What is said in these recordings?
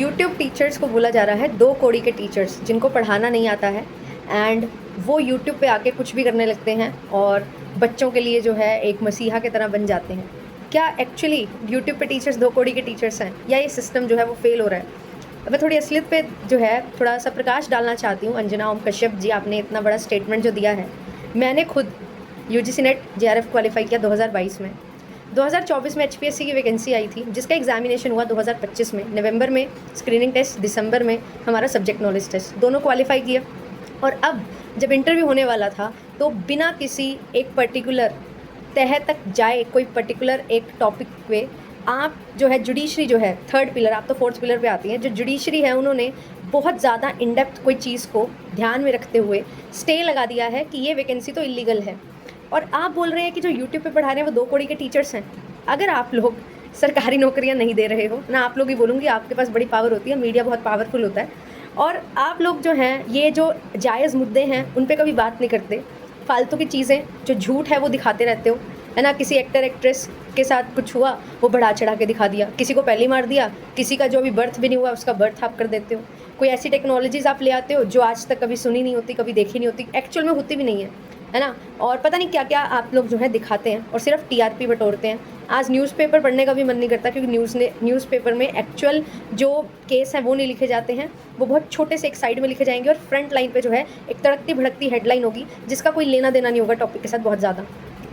YouTube teachers को बोला जा रहा है 2 कौड़ी के टीचर्स, जिनको पढ़ाना नहीं आता है एंड वो यूट्यूब पे आके कुछ भी करने लगते हैं और बच्चों के लिए जो है एक मसीहा की तरह बन जाते हैं। क्या एक्चुअली यूट्यूब पे टीचर्स 2 कौड़ी के टीचर्स हैं, या ये सिस्टम जो है वो फेल हो रहा है? अब मैं थोड़ी असलियत पे जो है थोड़ा सा प्रकाश डालना चाहती हूँ। अंजना ओम कश्यप जी, आपने इतना बड़ा स्टेटमेंट जो दिया है, मैंने खुद यूजीसी नेट जेआरएफ क्वालिफाई किया 2022 में। 2024 में एचपीएससी की वैकेंसी आई थी, जिसका एग्जामिनेशन हुआ 2025 में नवंबर में, स्क्रीनिंग टेस्ट दिसंबर में, हमारा सब्जेक्ट नॉलेज टेस्ट, दोनों क्वालिफाई किए। और अब जब इंटरव्यू होने वाला था तो बिना किसी एक पर्टिकुलर तह तक जाए, कोई पर्टिकुलर एक टॉपिक पे, आप जो है जुडिशरी जो है 3rd पिलर, आप तो 4th पिलर पे आती हैं, जो जुडिशरी है उन्होंने बहुत ज़्यादा इन डेप्थ कोई चीज़ को ध्यान में रखते हुए स्टे लगा दिया है कि ये वैकेंसी तो इलीगल है। और आप बोल रहे हैं कि जो यूट्यूब पे पढ़ा रहे हैं वो 2 कौड़ी के टीचर्स हैं। अगर आप लोग सरकारी नौकरियां नहीं दे रहे हो ना, आप लोग ही बोलूँगी, आपके पास बड़ी पावर होती है, मीडिया बहुत पावरफुल होता है, और आप लोग जो हैं ये जो जायज़ मुद्दे हैं उन पे कभी बात नहीं करते, फालतू की चीज़ें जो झूठ है वो दिखाते रहते हो, है ना। किसी एक्टर एक्ट्रेस के साथ कुछ हुआ वो बढ़ा चढ़ा के दिखा दिया, किसी को पहले मार दिया, किसी का जो अभी बर्थ भी नहीं हुआ उसका बर्थ आप कर देते हो। कोई ऐसी टेक्नोलॉजीज़ आप ले आते हो जो आज तक कभी सुनी नहीं होती, कभी देखी नहीं होती, एक्चुअल में होती भी नहीं है ना। और पता नहीं क्या क्या आप लोग जो है दिखाते हैं और सिर्फ टीआरपी बटोरते हैं। आज न्यूज़पेपर पढ़ने का भी मन नहीं करता, क्योंकि न्यूज़पेपर में एक्चुअल जो केस है वो नहीं लिखे जाते हैं, वो बहुत छोटे से एक साइड में लिखे जाएंगे और फ्रंट लाइन पे जो है एक तड़कती भड़कती हेडलाइन होगी जिसका कोई लेना देना नहीं होगा टॉपिक के साथ बहुत ज़्यादा।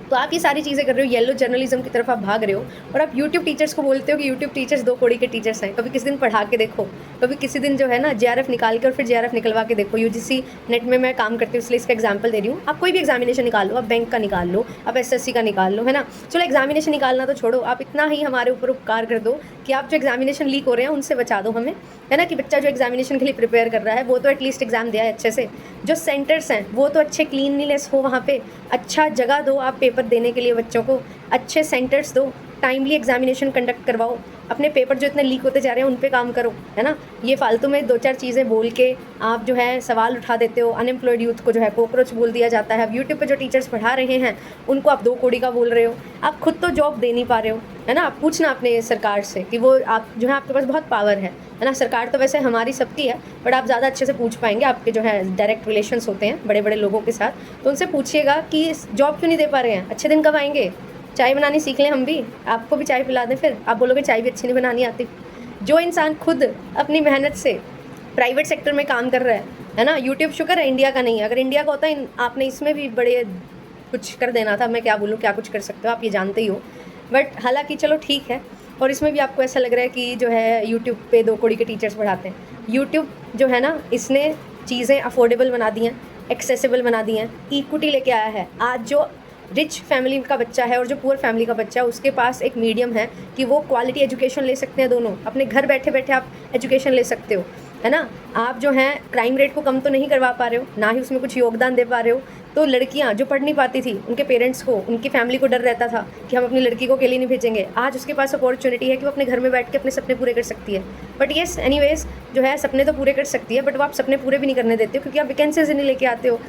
तो आप ये सारी चीज़ें कर रहे हो, येलो जर्नलिज्म की तरफ आप भाग रहे हो, और आप यूट्यूब टीचर्स को बोलते हो कि यूट्यूब टीचर्स 2 कौड़ी के टीचर्स हैं। कभी किसी दिन पढ़ा के देखो, कभी किसी दिन जो है ना जेआरएफ निकाल के और फिर जेआरएफ निकलवा के देखो। यूजीसी नेट में मैं काम करती हूँ इसलिए इसका एग्जाम्पल दे रही हूँ। आप कोई भी एग्जामिनेशन निकाल लो, आप बैंक का निकाल लो, आप एसएससी का निकाल लो, है ना। चलो एग्जामिनेशन निकालना तो छोड़ो, आप इतना ही हमारे ऊपर उपकार कर दो कि आप जो एग्जामिनेशन लीक हो रहे हैं उनसे बचा दो हमें, है ना। कि बच्चा जो एग्जामिनेशन के लिए प्रिपेयर कर रहा है वो तो एटलीस्ट एग्जाम दिया है अच्छे से, जो सेंटर्स हैं वो तो अच्छे क्लीनलीनेस हो, वहाँ पे अच्छा जगह दो आप पेपर देने के लिए, बच्चों को अच्छे सेंटर्स दो, टाइमली एग्जामिनेशन कंडक्ट करवाओ, अपने पेपर जो इतने लीक होते जा रहे हैं उन पे काम करो, है ना। ये फालतू में 2-4 चीज़ें बोल के आप जो है सवाल उठा देते हो। अनएम्प्लॉयड यूथ को जो है कॉकरोच बोल दिया जाता है। अब यूट्यूब पे जो टीचर्स पढ़ा रहे हैं उनको आप 2 कौड़ी का बोल रहे हो, आप खुद तो जॉब दे नहीं पा रहे हो, है ना। आप पूछना अपने सरकार से कि वो आप जो है आपके पास बहुत पावर है ना। सरकार तो वैसे हमारी सबकी है, बट आप ज़्यादा अच्छे से पूछ पाएंगे, आपके जो है डायरेक्ट रिलेशंस होते हैं बड़े बड़े लोगों के साथ, तो उनसे पूछिएगा कि जॉब क्यों नहीं दे पा रहे हैं। अच्छे दिन कब आएंगे? चाय बनानी सीख लें हम भी, आपको भी चाय पिला दें, फिर आप बोलोगे चाय भी अच्छी नहीं बनानी आती। जो इंसान खुद अपनी मेहनत से प्राइवेट सेक्टर में काम कर रहा है ना। यूट्यूब शुक्र है इंडिया का नहीं है, अगर इंडिया का होता है आपने इसमें भी बड़े कुछ कर देना था। मैं क्या बोलूँ, क्या कुछ कर सकते हो आप, ये जानते ही हो। बट हालांकि चलो ठीक है, और इसमें भी आपको ऐसा लग रहा है कि जो है यूट्यूब पे 2 कौड़ी के टीचर्स पढ़ाते हैं। यूट्यूब जो है ना, इसने चीज़ें अफोर्डेबल बना दी हैं, एक्सेसिबल बना दी हैं, इक्विटी लेके आया है। आज जो रिच फैमिली का बच्चा है और जो पुअर फैमिली का बच्चा है उसके पास एक मीडियम है कि वो क्वालिटी एजुकेशन ले सकते हैं। दोनों अपने घर बैठे बैठे आप एजुकेशन ले सकते हो, है ना। आप जो हैं क्राइम रेट को कम तो नहीं करवा पा रहे हो, ना ही उसमें कुछ योगदान दे पा रहे हो। तो लड़कियां जो पढ़ नहीं पाती थी, उनके पेरेंट्स को, उनकी फैमिली को डर रहता था कि हम अपनी लड़की को अकेले नहीं भेजेंगे, आज उसके पास अपॉर्चुनिटी है कि वो अपने घर में बैठ के अपने सपने पूरे कर सकती है। बट येस, एनीवेज जो है सपने तो पूरे कर सकती है, बट वो आप सपने पूरे भी नहीं करने देते हो, क्योंकि आप वैकेंसीज नहीं लेके आते हो,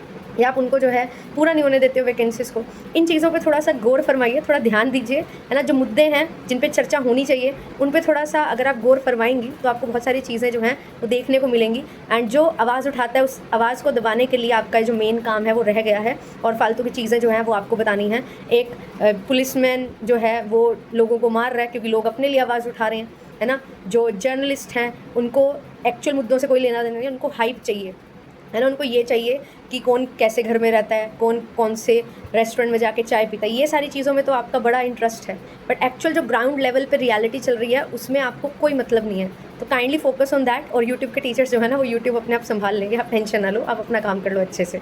या आप उनको जो है पूरा नहीं होने देते हो वैकेंसीज़ को। इन चीज़ों पे थोड़ा सा गौर फरमाइए, थोड़ा ध्यान दीजिए, है ना। जो मुद्दे हैं जिन पे चर्चा होनी चाहिए उन पे थोड़ा सा अगर आप गौर फरमाएंगी तो आपको बहुत सारी चीज़ें जो हैं वो देखने को मिलेंगी। एंड जो आवाज़ उठाता है उस आवाज़ को दबाने के लिए आपका जो मेन काम है वो रह गया है, और फालतू की चीज़ें जो हैं वो आपको बतानी हैं। एक पुलिसमैन जो है वो लोगों को मार रहा है क्योंकि लोग अपने लिए आवाज़ उठा रहे हैं, है ना। जो जर्नलिस्ट हैं उनको एक्चुअल मुद्दों से कोई लेना देना नहीं, उनको हाइप चाहिए, है ना। उनको ये चाहिए कि कौन कैसे घर में रहता है, कौन कौन से रेस्टोरेंट में जाके चाय पीता है, ये सारी चीज़ों में तो आपका बड़ा इंटरेस्ट है। बट एक्चुअल जो ग्राउंड लेवल पे रियलिटी चल रही है उसमें आपको कोई मतलब नहीं है। तो काइंडली फोकस ऑन दैट। और यूट्यूब के टीचर्स जो है ना वो यूट्यूब अपने आप संभाल लेंगे, आप टेंशन ना लो, आप अपना काम कर लो अच्छे से।